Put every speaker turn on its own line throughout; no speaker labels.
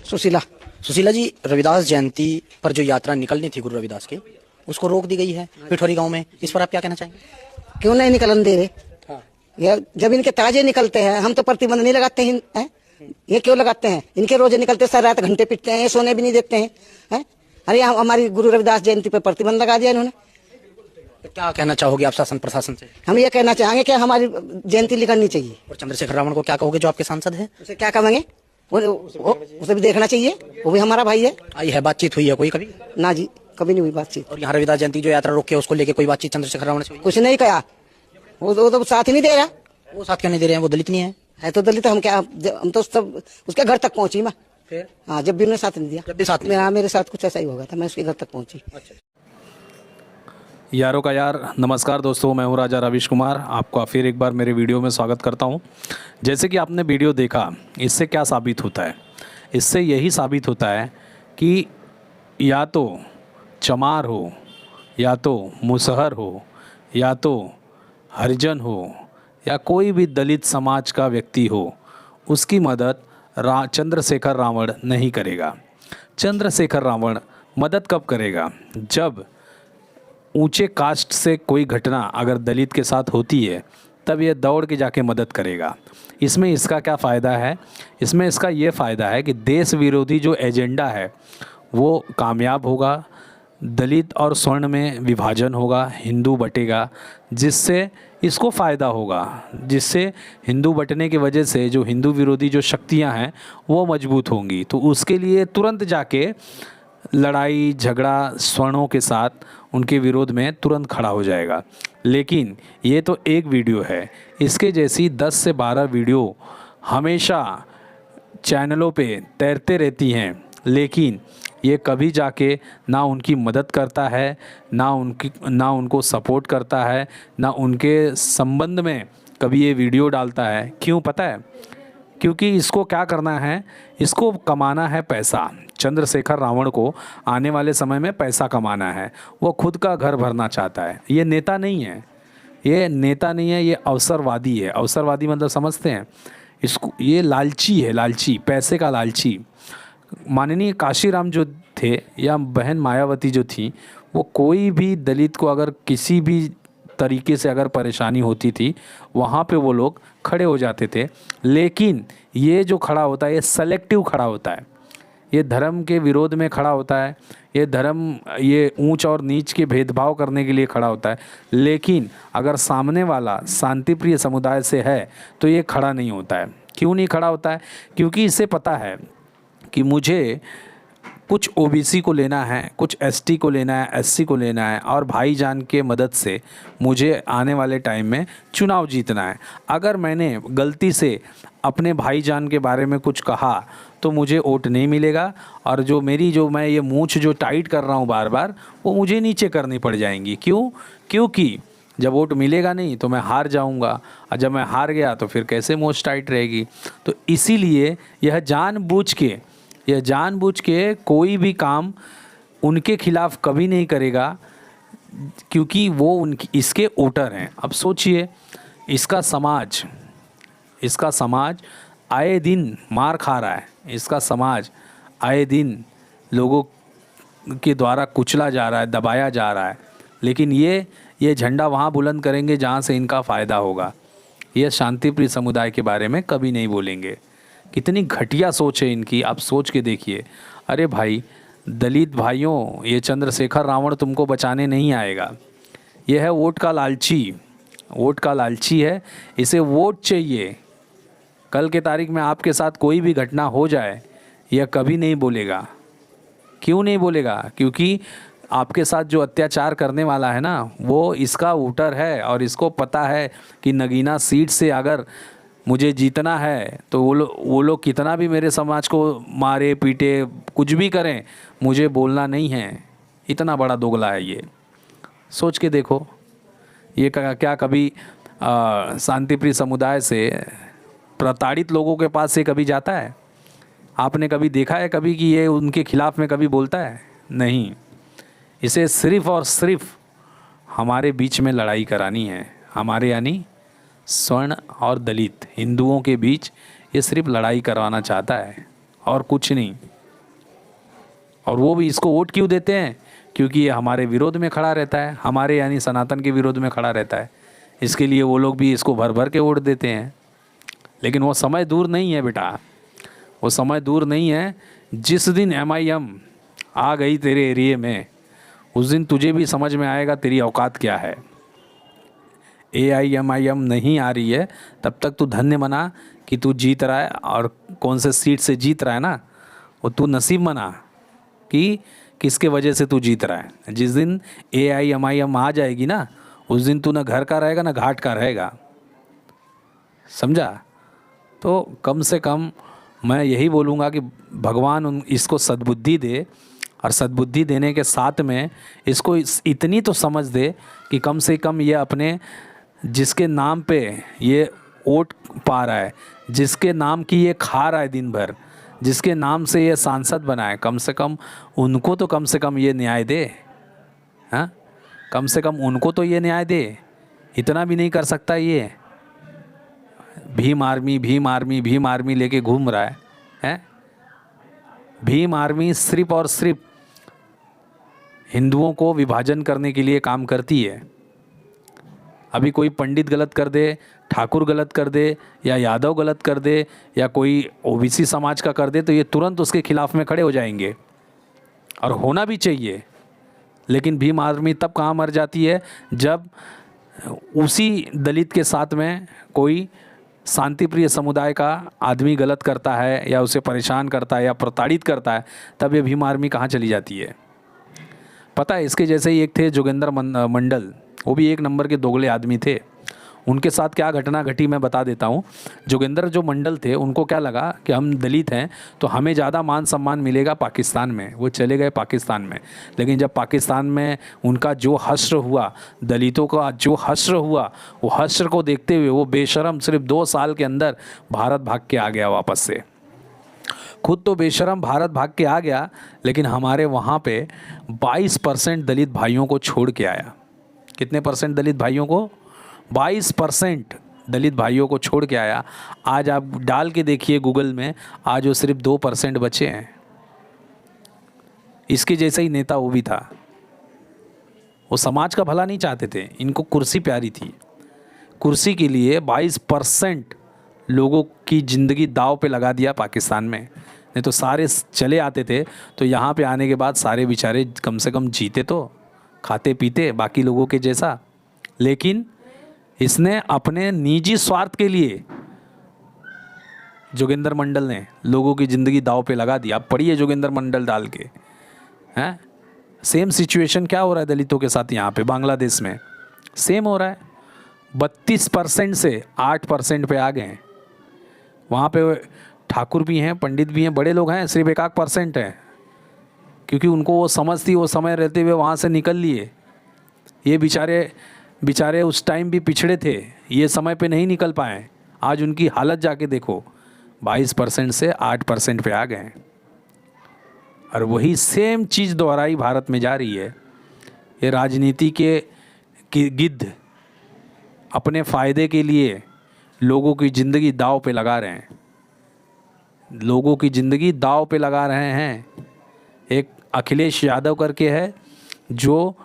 सुशीला।
सुशीला जी, रविदास जयंती पर जो यात्रा निकलनी थी गुरु रविदास की, उसको रोक दी गई है पिठोरी गांव में। इस पर आप क्या कहना चाहेंगे?
क्यों नहीं निकलन दे रहे?
हाँ।
ये जब इनके ताजे निकलते हैं हम तो प्रतिबंध नहीं लगाते हैं। ये क्यों लगाते हैं? इनके रोजे निकलते सारी रात घंटे पिटते हैं, सोने भी नहीं देते हैं। अरे हमारी गुरु रविदास जयंती पर प्रतिबंध लगा दिया इन्होंने।
तो क्या कहना चाहोगे आप शासन प्रशासन से?
हम ये कहना चाहेंगे कि हमारी जयंती निकलनी चाहिए।
और चंद्रशेखर रावण को क्या कहोगे जो आपके सांसद है?
उसे क्या कहेंगे? उसे भी देखना चाहिए, वो भी हमारा भाई है।
आई है, बातचीत हुई है कोई कभी?
ना जी, कभी नहीं हुई बातचीत।
और यहाँ रविदास जयंती जो यात्रा रोके उसको लेके कोई बातचीत चंद्रशेखर रावण से हुई?
कुछ नहीं कहा, वो तो साथ ही नहीं दे रहा।
वो साथ क्यों नहीं दे रहे हैं? वो दलित नहीं है
तो दलित हम क्या, हम तो सब उसके घर तक पहुंची मैं।
फिर
हाँ, जब भी उन्होंने साथ नहीं दिया,
जब भी साथ नहीं।
मेरे साथ कुछ ऐसा ही होगा था, मैं उसके घर तक पहुंची।
अच्छा।
यारों का यार, नमस्कार दोस्तों, मैं हूं राजा रविश कुमार। आपका फिर एक बार मेरे वीडियो में स्वागत करता हूं। जैसे कि आपने वीडियो देखा, इससे क्या साबित होता है? इससे यही साबित होता है कि या तो चमार हो, या तो मुसहर हो, या तो हरिजन हो, या कोई भी दलित समाज का व्यक्ति हो, उसकी मदद चंद्रशेखर रावण नहीं करेगा। चंद्रशेखर रावण मदद कब करेगा? जब ऊंचे कास्ट से कोई घटना अगर दलित के साथ होती है, तब ये दौड़ के जाके मदद करेगा। इसमें इसका क्या फ़ायदा है? इसमें इसका ये फ़ायदा है कि देश विरोधी जो एजेंडा है वो कामयाब होगा, दलित और स्वर्ण में विभाजन होगा, हिंदू बटेगा, जिससे इसको फ़ायदा होगा, जिससे हिंदू बटने की वजह से जो हिंदू विरोधी जो शक्तियां हैं वो मजबूत होंगी। तो उसके लिए तुरंत जाके लड़ाई झगड़ा स्वर्णों के साथ उनके विरोध में तुरंत खड़ा हो जाएगा। लेकिन ये तो एक वीडियो है, इसके जैसी 10 से 12 वीडियो हमेशा चैनलों पे तैरते रहती हैं, लेकिन ये कभी जाके ना उनकी मदद करता है, ना उनको सपोर्ट करता है, ना उनके संबंध में कभी ये वीडियो डालता है। क्यों पता है? क्योंकि इसको क्या करना है, इसको कमाना है पैसा। चंद्रशेखर रावण को आने वाले समय में पैसा कमाना है, वो खुद का घर भरना चाहता है। ये नेता नहीं है, ये नेता नहीं है, ये अवसरवादी है। अवसरवादी मतलब समझते हैं इसको? ये लालची है, लालची, पैसे का लालची। माननीय काशीराम जो थे या बहन मायावती जो थी, वो कोई भी दलित को अगर किसी भी तरीके से अगर परेशानी होती थी, वहाँ पे वो लोग खड़े हो जाते थे। लेकिन ये जो खड़ा होता है, ये सेलेक्टिव खड़ा होता है, ये धर्म के विरोध में खड़ा होता है, ये ऊंच और नीच के भेदभाव करने के लिए खड़ा होता है। लेकिन अगर सामने वाला शांतिप्रिय समुदाय से है तो ये खड़ा नहीं होता है। क्यों नहीं खड़ा होता है? क्योंकि इसे पता है कि मुझे कुछ ओबीसी को लेना है, कुछ एसटी को लेना है, एससी को लेना है, और भाईजान के मदद से मुझे आने वाले टाइम में चुनाव जीतना है। अगर मैंने गलती से अपने भाईजान के बारे में कुछ कहा तो मुझे वोट नहीं मिलेगा, और मैं ये मूंछ जो टाइट कर रहा हूँ बार बार, वो मुझे नीचे करनी पड़ जाएंगी। क्यों? क्योंकि जब वोट मिलेगा नहीं तो मैं हार जाऊंगा, और जब मैं हार गया तो फिर कैसे मूंछ टाइट रहेगी। तो इसीलिए यह जानबूझ के कोई भी काम उनके खिलाफ कभी नहीं करेगा, क्योंकि वो इसके वोटर हैं। अब सोचिए, इसका समाज आए दिन मार खा रहा है, इसका समाज आए दिन लोगों के द्वारा कुचला जा रहा है, दबाया जा रहा है। लेकिन ये झंडा वहाँ बुलंद करेंगे जहाँ से इनका फ़ायदा होगा। ये शांतिप्रिय समुदाय के बारे में कभी नहीं बोलेंगे। कितनी घटिया सोच है इनकी, आप सोच के देखिए। अरे भाई, दलित भाइयों, ये चंद्रशेखर रावण तुमको बचाने नहीं आएगा। यह है वोट का लालची है, इसे वोट चाहिए। कल के तारीख में आपके साथ कोई भी घटना हो जाए, यह कभी नहीं बोलेगा। क्यों नहीं बोलेगा? क्योंकि आपके साथ जो अत्याचार करने वाला है ना, वो इसका वोटर है, और इसको पता है कि नगीना सीट से अगर मुझे जीतना है तो वो लोग कितना भी मेरे समाज को मारे पीटे कुछ भी करें, मुझे बोलना नहीं है। इतना बड़ा दोगला है ये। सोच के देखो, ये क्या कभी शांतिप्रिय समुदाय से प्रताड़ित लोगों के पास से कभी जाता है? आपने कभी देखा है कभी कि ये उनके खिलाफ़ में कभी बोलता है? नहीं। इसे सिर्फ़ और सिर्फ हमारे बीच में लड़ाई करानी है, हमारे यानी स्वर्ण और दलित हिंदुओं के बीच ये सिर्फ लड़ाई करवाना चाहता है, और कुछ नहीं। और वो भी इसको वोट क्यों देते हैं? क्योंकि ये हमारे विरोध में खड़ा रहता है, हमारे यानी सनातन के विरोध में खड़ा रहता है। इसके लिए वो लोग भी इसको भर भर के वोट देते हैं। लेकिन वो समय दूर नहीं है बेटा, वो समय दूर नहीं है। जिस दिन MIM आ गई तेरे एरिए में, उस दिन तुझे भी समझ में आएगा तेरी औकात क्या है। AIMIM नहीं आ रही है तब तक तू धन्य मना कि तू जीत रहा है, और कौन से सीट से जीत रहा है ना, वो तू नसीब मना कि किसके वजह से तू जीत रहा है। जिस दिन AIMIM आ जाएगी ना, उस दिन तू ना घर का रहेगा ना घाट का रहेगा, समझा? तो कम से कम मैं यही बोलूँगा कि भगवान इसको सद्बुद्धि दे, और सद्बुद्धि देने के साथ में इसको इतनी तो समझ दे कि कम से कम ये अपने जिसके नाम पे ये वोट पा रहा है, जिसके नाम की ये खा रहा है दिन भर, जिसके नाम से ये सांसद बना है, कम से कम उनको तो कम से कम ये न्याय दे। हाँ, कम से कम उनको तो ये न्याय दे। इतना भी नहीं कर सकता ये। भीम आर्मी लेके घूम रहा है, हैं? भीम आर्मी सिर्फ और सिर्फ हिंदुओं को विभाजन करने के लिए काम करती है। अभी कोई पंडित गलत कर दे, ठाकुर गलत कर दे, या यादव गलत कर दे, या कोई OBC समाज का कर दे, तो ये तुरंत उसके खिलाफ में खड़े हो जाएंगे, और होना भी चाहिए। लेकिन भीम आर्मी तब कहाँ मर जाती है जब उसी दलित के साथ में कोई शांतिप्रिय समुदाय का आदमी गलत करता है, या उसे परेशान करता है, या प्रताड़ित करता है, तब ये भीम आर्मी कहाँ चली जाती है। पता है, इसके जैसे ही एक थे जोगेंद्र मंडल, वो भी एक नंबर के दोगले आदमी थे। उनके साथ क्या घटना घटी मैं बता देता हूँ। जोगेंद्र जो मंडल थे, उनको क्या लगा कि हम दलित हैं तो हमें ज़्यादा मान सम्मान मिलेगा पाकिस्तान में। वो चले गए पाकिस्तान में, लेकिन जब पाकिस्तान में उनका जो हश्र हुआ, दलितों का जो हश्र हुआ, वो हश्र को देखते हुए वो बेशरम सिर्फ 2 साल के अंदर भारत भाग के आ गया वापस से। खुद तो बेशरम भारत भाग के आ गया, लेकिन हमारे वहाँ पे 22% दलित भाइयों को छोड़ के आया। कितने परसेंट दलित भाइयों को? 22% दलित भाइयों को छोड़ के आया। आज आप डाल के देखिए गूगल में, आज वो सिर्फ 2% बचे हैं। इसके जैसा ही नेता वो भी था। वो समाज का भला नहीं चाहते थे, इनको कुर्सी प्यारी थी। कुर्सी के लिए 22% लोगों की ज़िंदगी दाव पे लगा दिया पाकिस्तान में। नहीं तो सारे चले आते थे, तो यहाँ पे आने के बाद सारे बेचारे कम से कम जीते तो, खाते पीते बाकी लोगों के जैसा। लेकिन इसने अपने निजी स्वार्थ के लिए, जोगेंद्र मंडल ने लोगों की ज़िंदगी दाव पे लगा दी। आप पढ़िए जोगेंद्र मंडल डाल के, हैं? सेम सिचुएशन क्या हो रहा है दलितों के साथ यहाँ पे बांग्लादेश में, सेम हो रहा है। 32% से 8% पे आ गए हैं। वहाँ पे ठाकुर भी हैं, पंडित भी हैं, बड़े लोग हैं, सिर्फ 1% है, क्योंकि उनको वो समझ थी, वो समय रहते हुए वहाँ से निकल लिए। ये बेचारे उस टाइम भी पिछड़े थे, ये समय पे नहीं निकल पाए। आज उनकी हालत जाके देखो, 22% से 8% पे आ गए हैं। और वही सेम चीज़ दोहराई भारत में जा रही है। ये राजनीति के गिद्ध अपने फ़ायदे के लिए लोगों की ज़िंदगी दाव पे लगा रहे हैं, लोगों की ज़िंदगी दाव पे लगा रहे हैं। एक अखिलेश यादव करके है, जो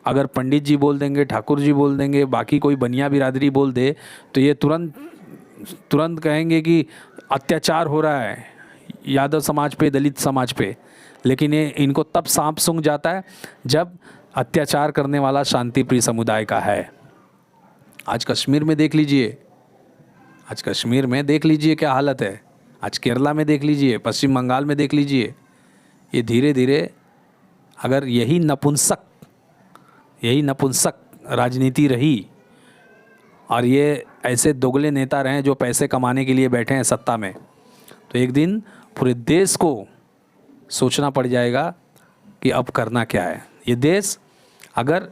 अगर पंडित जी बोल देंगे, ठाकुर जी बोल देंगे, बाकी कोई बनिया बिरादरी बोल दे, तो ये तुरंत कहेंगे कि अत्याचार हो रहा है यादव समाज पे, दलित समाज पे। लेकिन ये इनको तब सांप सूंघ जाता है जब अत्याचार करने वाला शांतिप्रिय समुदाय का है। आज कश्मीर में देख लीजिए, आज कश्मीर में देख लीजिए क्या हालत है। आज केरला में देख लीजिए, पश्चिम बंगाल में देख लीजिए। ये धीरे धीरे अगर यही नपुंसक राजनीति रही, और ये ऐसे दोगले नेता रहे जो पैसे कमाने के लिए बैठे हैं सत्ता में, तो एक दिन पूरे देश को सोचना पड़ जाएगा कि अब करना क्या है। ये देश अगर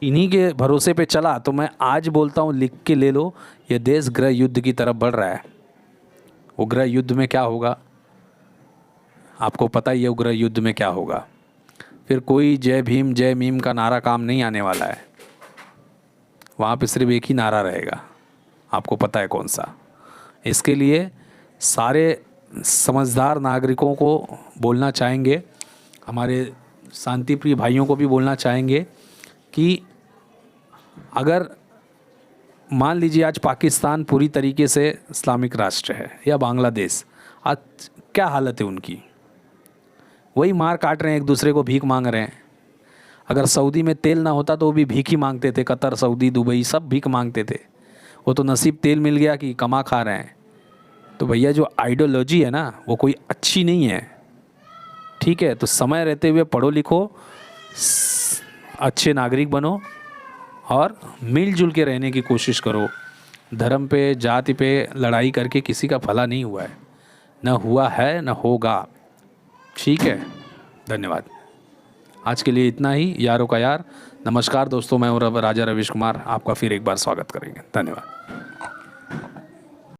इन्हीं के भरोसे पे चला, तो मैं आज बोलता हूँ, लिख के ले लो, ये देश गृह युद्ध की तरफ बढ़ रहा है। वो गृह युद्ध में क्या होगा आपको पता ही है। वो गृह युद्ध में क्या होगा, फिर कोई जय भीम जय मीम का नारा काम नहीं आने वाला है। वहाँ पे सिर्फ एक ही नारा रहेगा, आपको पता है कौन सा। इसके लिए सारे समझदार नागरिकों को बोलना चाहेंगे, हमारे शांतिप्रिय भाइयों को भी बोलना चाहेंगे कि अगर मान लीजिए आज पाकिस्तान पूरी तरीके से इस्लामिक राष्ट्र है या बांग्लादेश, आज क्या हालत है उनकी, वही मार काट रहे हैं, एक दूसरे को भीख मांग रहे हैं। अगर सऊदी में तेल ना होता तो वो भी भीख ही मांगते थे, कतर, सऊदी, दुबई सब भीख मांगते थे। वो तो नसीब तेल मिल गया कि कमा खा रहे हैं। तो भैया जो आइडियोलॉजी है ना वो कोई अच्छी नहीं है, ठीक है। तो समय रहते हुए पढ़ो लिखो, अच्छे नागरिक बनो और मिलजुल के रहने की कोशिश करो। धर्म पे, जाति पे लड़ाई करके किसी का भला नहीं हुआ है, न हुआ है न होगा, ठीक है। धन्यवाद। आज के लिए इतना ही। यारों का यार, नमस्कार दोस्तों, मैं हूँ राजा रवीश कुमार, आपका फिर एक बार स्वागत करेंगे। धन्यवाद।